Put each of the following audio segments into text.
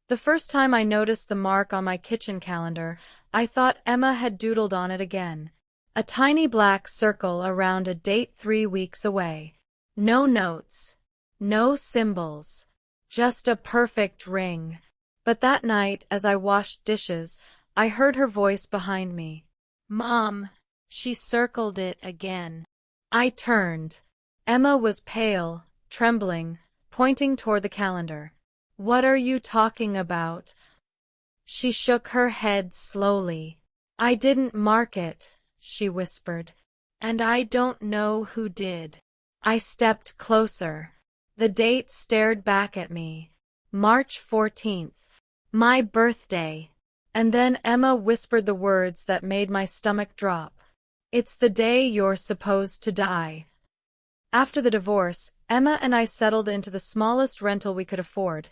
The first time I noticed the mark on my kitchen calendar, I thought Emma had doodled on it again. A tiny black circle around a date 3 weeks away. No notes. No symbols. Just a perfect ring. But that night, as I washed dishes, I heard her voice behind me. "Mom, she circled it again." I turned. Emma was pale, trembling, pointing toward the calendar. "What are you talking about?" She shook her head slowly. "I didn't mark it," she whispered. "And I don't know who did." I stepped closer. The date stared back at me. March 14th. My birthday. And then Emma whispered the words that made my stomach drop. "It's the day you're supposed to die." After the divorce, Emma and I settled into the smallest rental we could afford,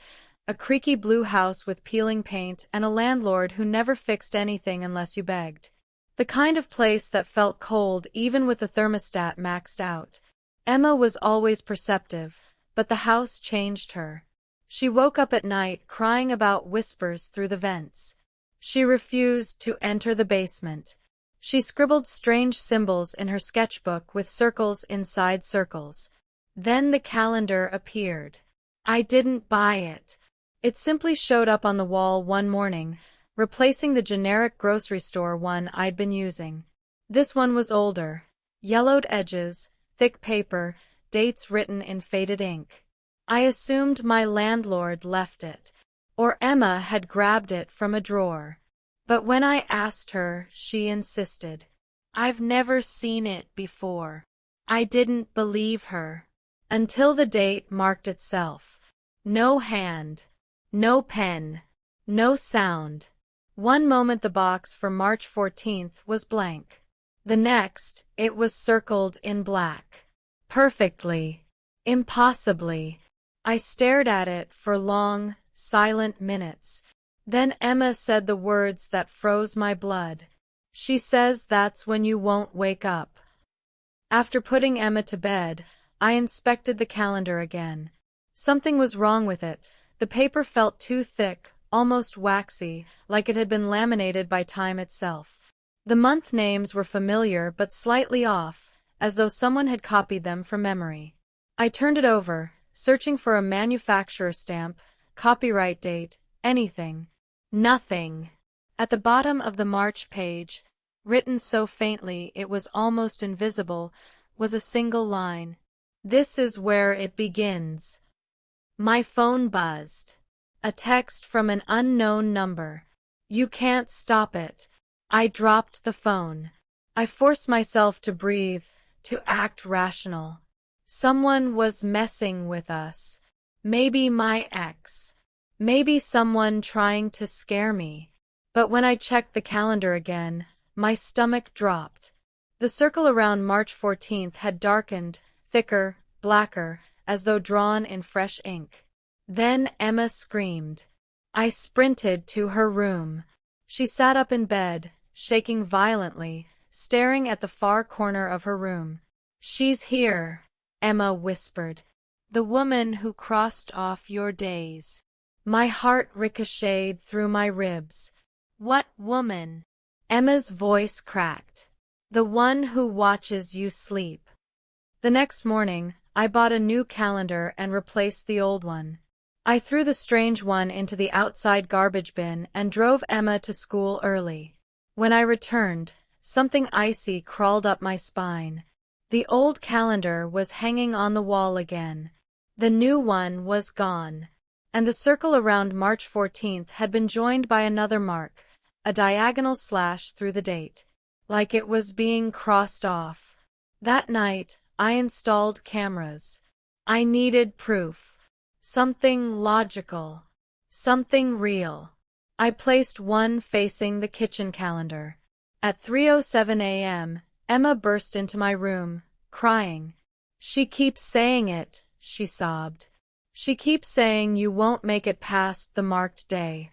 a creaky blue house with peeling paint and a landlord who never fixed anything unless you begged. The kind of place that felt cold even with the thermostat maxed out. Emma was always perceptive, but the house changed her. She woke up at night crying about whispers through the vents. She refused to enter the basement. She scribbled strange symbols in her sketchbook with circles inside circles. Then the calendar appeared. I didn't buy it. It simply showed up on the wall one morning, replacing the generic grocery store one I'd been using. This one was older. Yellowed edges, thick paper, dates written in faded ink. I assumed my landlord left it, or Emma had grabbed it from a drawer. But when I asked her, she insisted. "I've never seen it before." I didn't believe her. Until the date marked itself. No hand. No pen. No sound. One moment the box for March 14th was blank. The next, it was circled in black. Perfectly. Impossibly. I stared at it for long, silent minutes. Then Emma said the words that froze my blood. She says that's when you won't wake up. After putting Emma to bed, I inspected the calendar again. Something was wrong with it. The paper felt too thick, almost waxy, like it had been laminated by time itself. The month names were familiar but slightly off, as though someone had copied them from memory. I turned it over, searching for a manufacturer stamp, copyright date, anything. Nothing. At the bottom of the March page, written so faintly it was almost invisible, was a single line. "This is where it begins." My phone buzzed. A text from an unknown number. "You can't stop it." I dropped the phone. I forced myself to breathe, to act rational. Someone was messing with us. Maybe my ex. Maybe someone trying to scare me. But when I checked the calendar again, my stomach dropped. The circle around March 14th had darkened, thicker, blacker, as though drawn in fresh ink. Then Emma screamed. I sprinted to her room. She sat up in bed, shaking violently, staring at the far corner of her room. "She's here," Emma whispered. "The woman who crossed off your days." My heart ricocheted through my ribs. "What woman?" Emma's voice cracked. "The one who watches you sleep." The next morning, I bought a new calendar and replaced the old one. I threw the strange one into the outside garbage bin and drove Emma to school early. When I returned, something icy crawled up my spine. The old calendar was hanging on the wall again. The new one was gone. And the circle around March 14th had been joined by another mark, a diagonal slash through the date, like it was being crossed off. That night, I installed cameras. I needed proof. Something logical. Something real. I placed one facing the kitchen calendar. At 3:07 a.m., Emma burst into my room, crying. "She keeps saying it," she sobbed. "She keeps saying you won't make it past the marked day."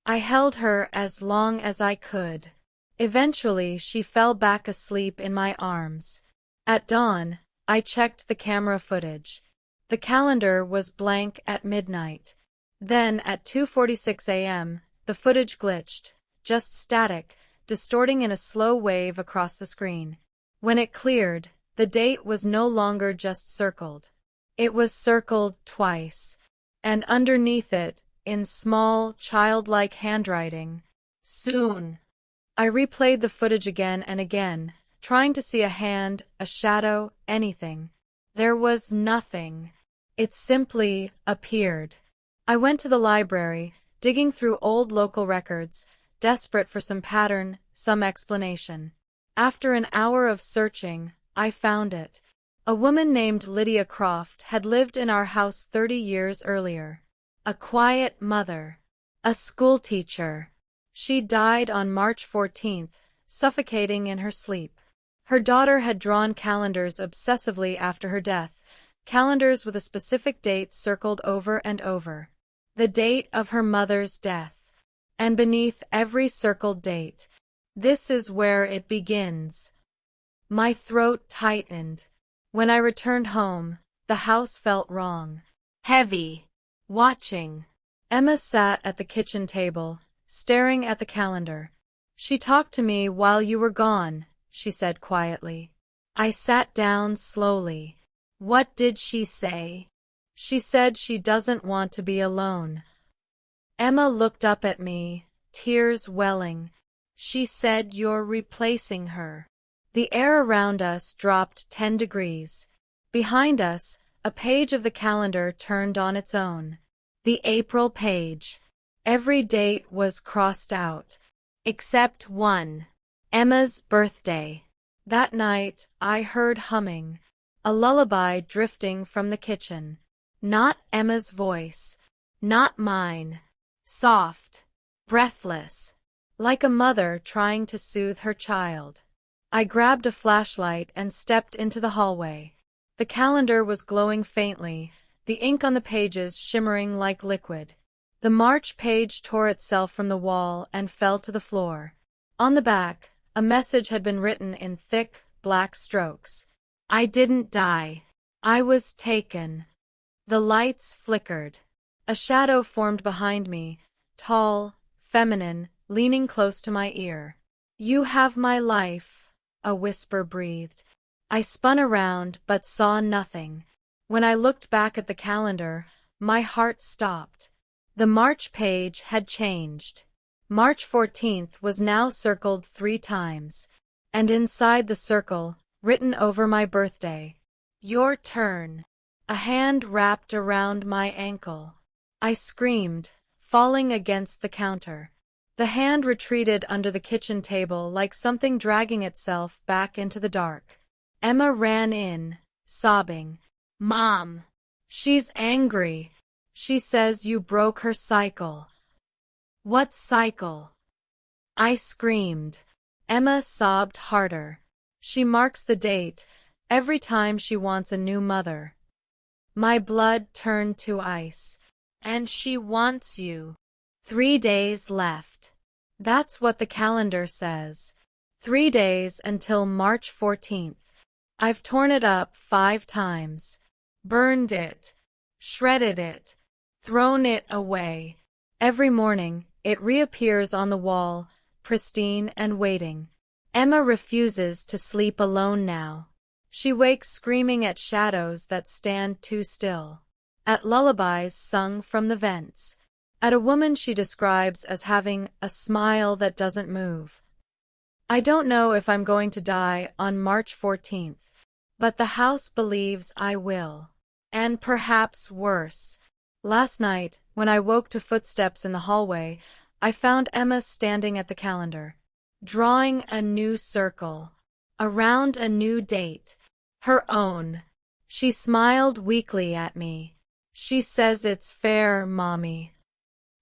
I held her as long as I could. Eventually, she fell back asleep in my arms. At dawn, I checked the camera footage. The calendar was blank at midnight. Then, at 2:46 a.m., the footage glitched, just static, distorting in a slow wave across the screen. When it cleared, the date was no longer just circled. It was circled twice, and underneath it, in small, childlike handwriting, "Soon." I replayed the footage again and again, trying to see a hand, a shadow, anything. There was nothing. It simply appeared. I went to the library, digging through old local records, desperate for some pattern, some explanation. After an hour of searching, I found it. A woman named Lydia Croft had lived in our house 30 years earlier. A quiet mother. A schoolteacher. She died on March 14th, suffocating in her sleep. Her daughter had drawn calendars obsessively after her death, calendars with a specific date circled over and over. The date of her mother's death. And beneath every circled date, "This is where it begins." My throat tightened. When I returned home, the house felt wrong. Heavy. Watching. Emma sat at the kitchen table, staring at the calendar. "She talked to me while you were gone," she said quietly. I sat down slowly. "What did she say?" "She said she doesn't want to be alone." Emma looked up at me, tears welling. "She said you're replacing her." The air around us dropped 10 degrees. Behind us, a page of the calendar turned on its own. The April page. Every date was crossed out. Except one. Emma's birthday. That night, I heard humming. A lullaby drifting from the kitchen. Not Emma's voice. Not mine. Soft. Breathless. Like a mother trying to soothe her child. I grabbed a flashlight and stepped into the hallway. The calendar was glowing faintly, the ink on the pages shimmering like liquid. The March page tore itself from the wall and fell to the floor. On the back, a message had been written in thick, black strokes. "I didn't die. I was taken." The lights flickered. A shadow formed behind me, tall, feminine, leaning close to my ear. "You have my life," a whisper breathed. I spun around but saw nothing. When I looked back at the calendar, my heart stopped. The March page had changed. March 14th was now circled 3 times. And inside the circle, written over my birthday, "Your turn." A hand wrapped around my ankle. I screamed, falling against the counter. The hand retreated under the kitchen table like something dragging itself back into the dark. Emma ran in, sobbing. "Mom! She's angry. She says you broke her cycle." "What cycle?" I screamed. Emma sobbed harder. "She marks the date, every time she wants a new mother." My blood turned to ice. "And she wants you." 3 days left. That's what the calendar says. 3 days until March 14th. I've torn it up 5 times. Burned it. Shredded it. Thrown it away. Every morning, it reappears on the wall, pristine and waiting. Emma refuses to sleep alone now. She wakes screaming at shadows that stand too still. At lullabies sung from the vents. At a woman she describes as having a smile that doesn't move. I don't know if I'm going to die on March 14th, but the house believes I will. And perhaps worse. Last night, when I woke to footsteps in the hallway, I found Emma standing at the calendar, drawing a new circle, around a new date, her own. She smiled weakly at me. "She says it's fair, Mommy."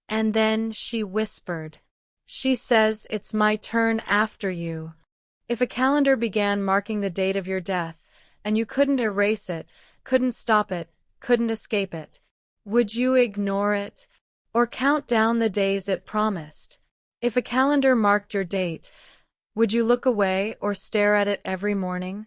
And then she whispered, "She says it's my turn after you." If a calendar began marking the date of your death, and you couldn't erase it, couldn't stop it, couldn't escape it, would you ignore it? Or count down the days it promised? If a calendar marked your date, would you look away or stare at it every morning?